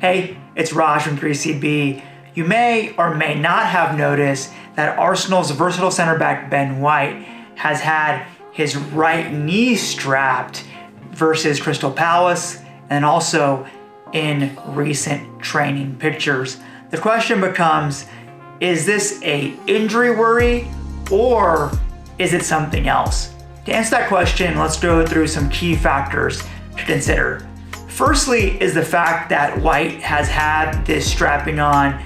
Hey, it's Raj from 3CB. You may or may not have noticed that Arsenal's versatile center back Ben White has had his right knee strapped versus Crystal Palace and also in recent training pictures. The question becomes, is this an injury worry or is it something else? To answer that question, let's go through some key factors to consider. Firstly is the fact that White has had this strapping on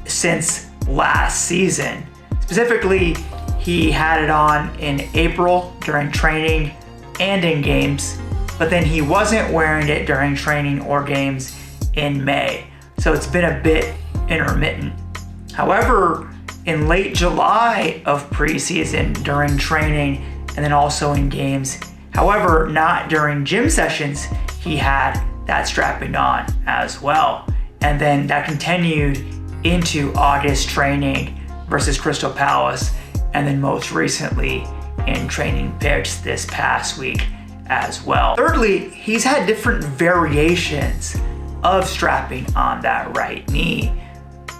since last season. Specifically, he had it on in April during training and in games, but then he wasn't wearing it during training or games in May. So it's been a bit intermittent. However, in late July of preseason during training and then also in games, however, not during gym sessions, he had that strapping on as well. And then that continued into August training versus Crystal Palace, and then most recently in training pitch this past week as well. Thirdly, he's had different variations of strapping on that right knee.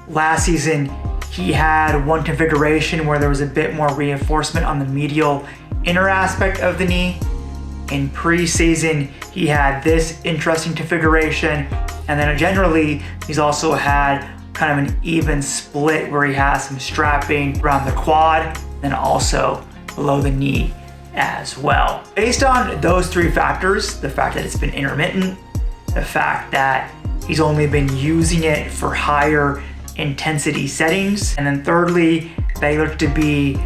Last season, he had one configuration where there was a bit more reinforcement on the medial inner aspect of the knee. In preseason, he had this interesting configuration, and then generally, he's also had kind of an even split where he has some strapping around the quad and also below the knee as well. Based on those three factors, the fact that it's been intermittent, the fact that he's only been using it for higher intensity settings, and then thirdly, they look to be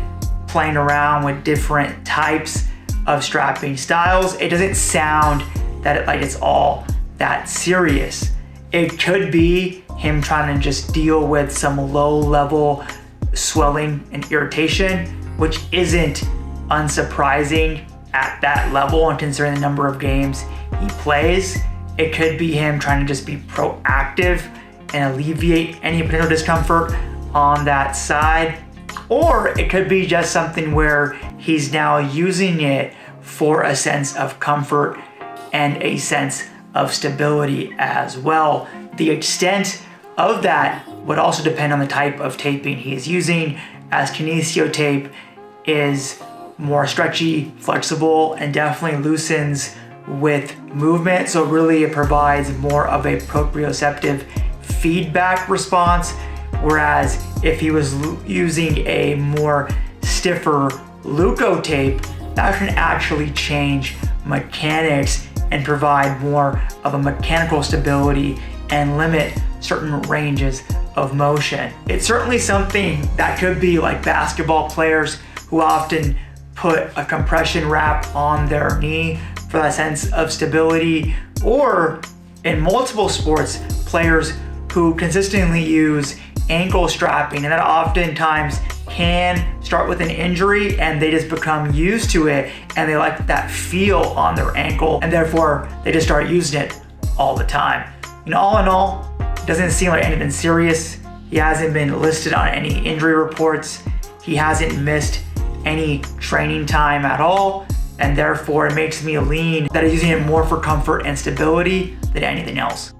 playing around with different types of strapping styles, it doesn't sound that it's all that serious. It could be him trying to just deal with some low-level swelling and irritation, which isn't unsurprising at that level and considering the number of games he plays. It could be him trying to just be proactive and alleviate any potential discomfort on that side. Or it could be just something where he's now using it for a sense of comfort and a sense of stability as well. The extent of that would also depend on the type of taping he is using, as kinesio tape is more stretchy, flexible, and definitely loosens with movement. So really it provides more of a proprioceptive feedback response. Whereas if he was using a more stiffer Leuco tape, that can actually change mechanics and provide more of a mechanical stability and limit certain ranges of motion. It's certainly something that could be like basketball players who often put a compression wrap on their knee for that sense of stability, or in multiple sports, players who consistently use ankle strapping, and that oftentimes can start with an injury and they just become used to it and they like that feel on their ankle and therefore they just start using it all the time. All in all, it doesn't seem like anything serious. He hasn't been listed on any injury reports. He hasn't missed any training time at all, and therefore it makes me lean that he's using it more for comfort and stability than anything else.